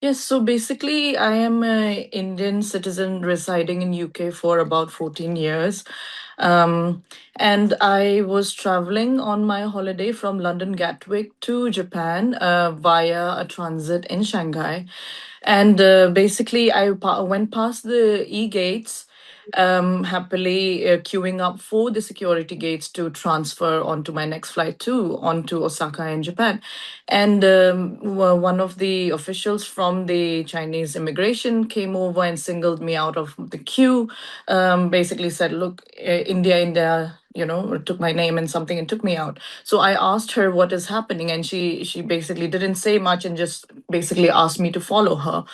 Yes, so basically, I am an Indian citizen residing in UK for about 14 years. Um, and I was traveling on my holiday from London Gatwick to Japan via a transit in Shanghai. And basically, went past the e-gates, happily queuing up for the security gates to transfer onto my next flight onto Osaka in Japan. And one of the officials from the Chinese immigration came over and singled me out of the queue. Basically said, "Look, India, India." Took my name and something and took me out. So I asked her what is happening, and she basically didn't say much and just basically asked me to follow her.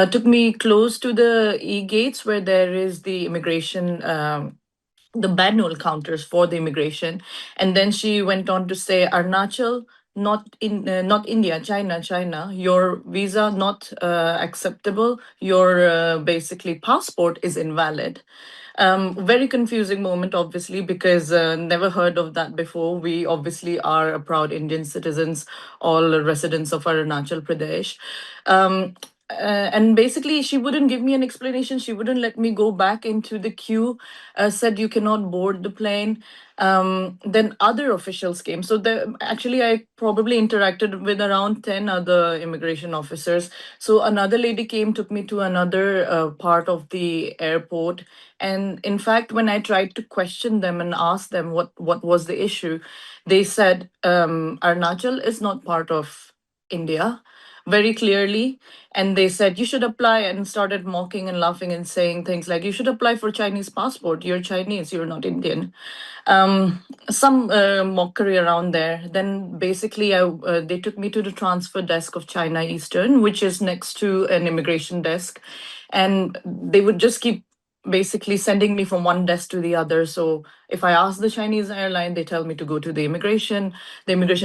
Took me close to the e gates where there is the immigration. The manual counters for the immigration, and then she went on to say, Arunachal, not India, China, your visa not acceptable, your basically passport is invalid. Very confusing moment, obviously, because never heard of that before. We obviously are a proud Indian citizens, all residents of Arunachal Pradesh. Um, and basically, she wouldn't give me an explanation. She wouldn't let me go back into the queue. Said you cannot board the plane. Then other officials came. So actually, I probably interacted with around 10 other immigration officers. So another lady came, took me to another part of the airport. And in fact, when I tried to question them and ask them what was the issue, they said Arunachal is not part of India very clearly. And they said you should apply, and started mocking and laughing and saying things like, you should apply for Chinese passport, you're Chinese, you're not Indian. Some mockery around there. Then basically they took me to the transfer desk of China Eastern, which is next to an immigration desk, and they would just keep basically sending me from one desk to the other. So if I ask the Chinese airline, they tell me to go to the immigration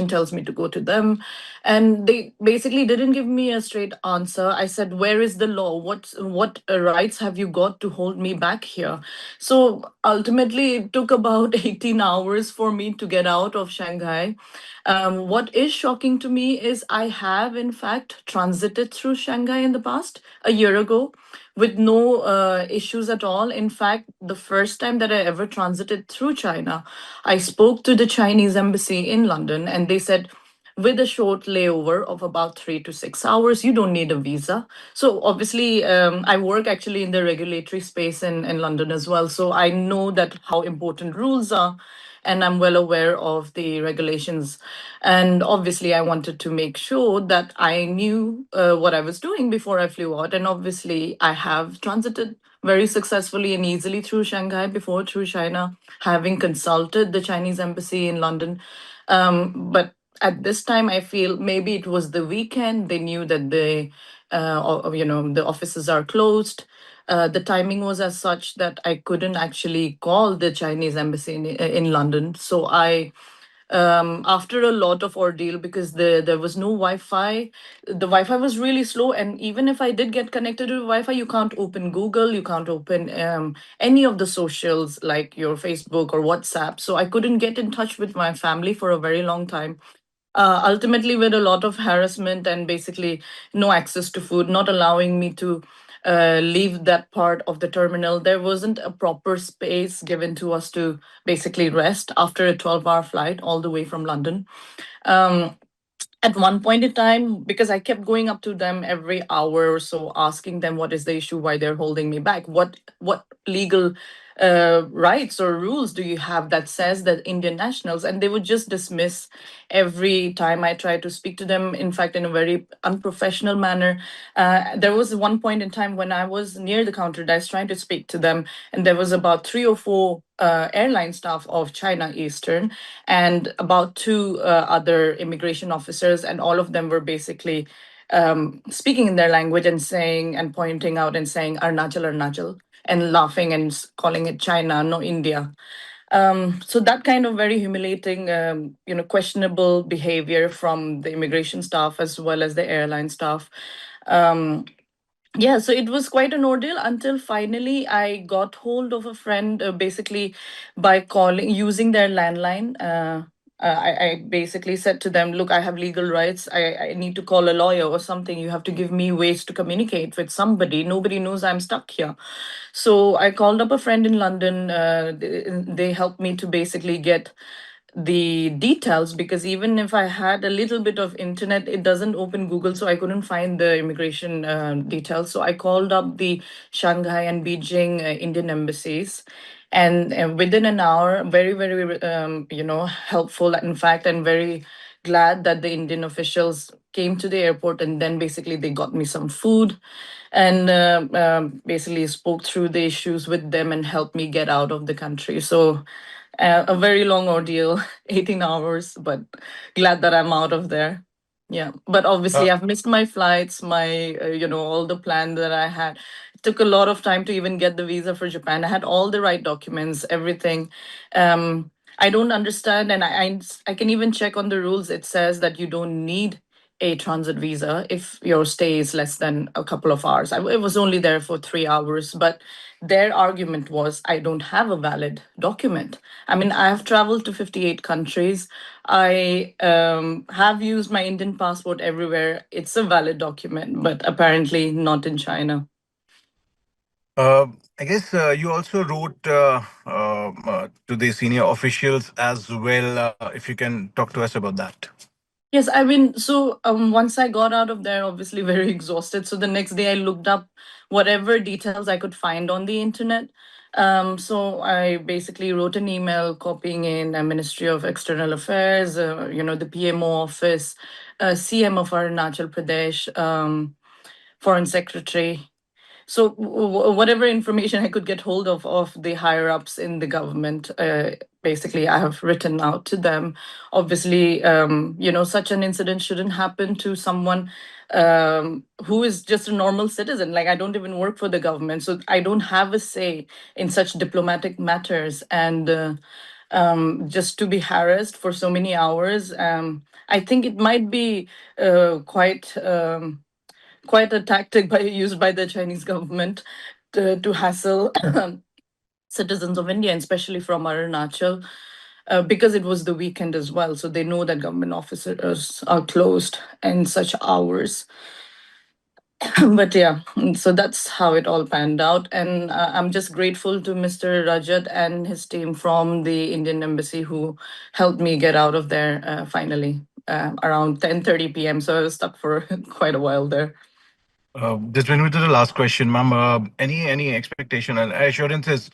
tells me to go to them. And they basically didn't give me a straight answer. I said, where is the law? What rights have you got to hold me back here? So ultimately, it took about 18 hours for me to get out of Shanghai. What is shocking to me is I have, in fact, transited through Shanghai in the past, a year ago, with no issues at all. In fact, the first time that I ever transited through China, I spoke to the Chinese embassy in London, and they said, with a short layover of about 3 to 6 hours, you don't need a visa. So obviously, I work actually in the regulatory space in London as well. So I know that how important rules are, and I'm well aware of the regulations. And obviously, I wanted to make sure that I knew what I was doing before I flew out. And obviously, I have transited very successfully and easily through Shanghai before, through China, having consulted the Chinese embassy in London. But at this time, I feel maybe it was the weekend. They knew that the offices are closed. The timing was as such that I couldn't actually call the Chinese embassy in London. So after a lot of ordeal, because there was no Wi-Fi, the Wi-Fi was really slow, and even if I did get connected to Wi-Fi, you can't open Google, you can't open any of the socials like your Facebook or WhatsApp. So I couldn't get in touch with my family for a very long time. Ultimately, with a lot of harassment and basically no access to food, not allowing me to leave that part of the terminal. There wasn't a proper space given to us to basically rest after a 12-hour flight all the way from London. Um, at one point in time, because I kept going up to them every hour or so, asking them what is the issue, why they're holding me back, what legal rights or rules do you have that says that Indian nationals, and they would just dismiss every time I tried to speak to them. In fact, in a very unprofessional manner. There was one point in time when I was near the counter desk trying to speak to them, and there was about 3 or 4 airline staff of China Eastern and about 2 other immigration officers, and all of them were basically speaking in their language and saying and pointing out and saying Arunachal, Arunachal, and laughing and calling it China, no India. So that kind of very humiliating, questionable behavior from the immigration staff as well as the airline staff. Um, yeah, so it was quite an ordeal until finally I got hold of a friend, basically by calling using their landline. I basically said to them, look, I have legal rights. I need to call a lawyer or something. You have to give me ways to communicate with somebody. Nobody knows I'm stuck here. So I called up a friend in London. They helped me to basically get the details, because even if I had a little bit of internet, it doesn't open Google, so I couldn't find the immigration details. So I called up the Shanghai and Beijing Indian embassies, and within an hour, very very helpful, in fact, and very glad that the Indian officials came to the airport, and then basically they got me some food, and basically spoke through the issues with them and helped me get out of the country. So a very long ordeal, 18 hours, but glad that I'm out of there. Yeah, but obviously I've missed my flights, my all the plan that I had. It took a lot of time to even get the visa for Japan. I had all the right documents, everything. I don't understand, and I can even check on the rules. It says that you don't need a transit visa if your stay is less than a couple of hours. I was only there for 3 hours, but their argument was I don't have a valid document. I mean, I have traveled to 58 countries. I have used my Indian passport everywhere. It's a valid document, but apparently not in China. I guess you also wrote to the senior officials as well. If you can talk to us about that. Yes, I mean, so once I got out of there, obviously very exhausted. So the next day I looked up whatever details I could find on the internet. So I basically wrote an email copying in a Ministry of External Affairs, the PMO office, CM of Arunachal Pradesh, Foreign Secretary. So whatever information I could get hold of the higher ups in the government, basically I have written out to them. Obviously, such an incident shouldn't happen to someone who is just a normal citizen. Like, I don't even work for the government, so I don't have a say in such diplomatic matters. And just to be harassed for so many hours, I think it might be quite a tactic used by the Chinese government to hassle citizens of India, and especially from Arunachal, because it was the weekend as well. So they know that government offices are closed in such hours. But yeah, so that's how it all panned out. And I'm just grateful to Mr. Rajat and his team from the Indian Embassy who helped me get out of there finally around 10:30 p.m. So I was stuck for quite a while there. This brings me to the last question, ma'am. Any expectation and assurances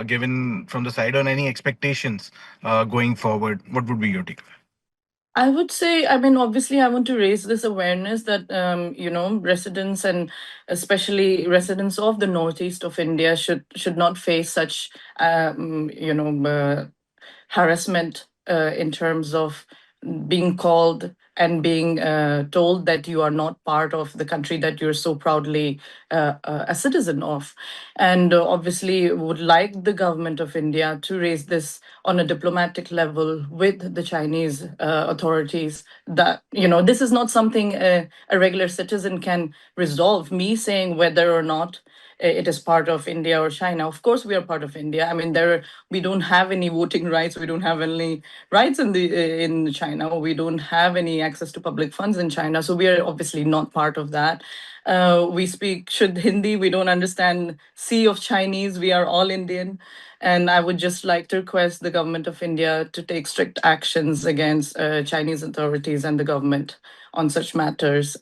given from the side on any expectations going forward? What would be your take? I would say, I mean, obviously, I want to raise this awareness that, residents, and especially residents of the northeast of India, should not face such, harassment in terms of being called and being told that you are not part of the country that you're so proudly a citizen of. And obviously, would like the government of India to raise this on a diplomatic level with the Chinese authorities, that, this is not something a regular citizen can resolve. Me saying whether or not it is part of India or China. Of course, we are part of India. I mean, we don't have any voting rights. We don't have any rights in China. We don't have any access to public funds in China. So we are obviously not part of that. We speak should Hindi. We don't understand C of Chinese. We are all Indian. And I would just like to request the government of India to take strict actions against Chinese authorities and the government on such matters.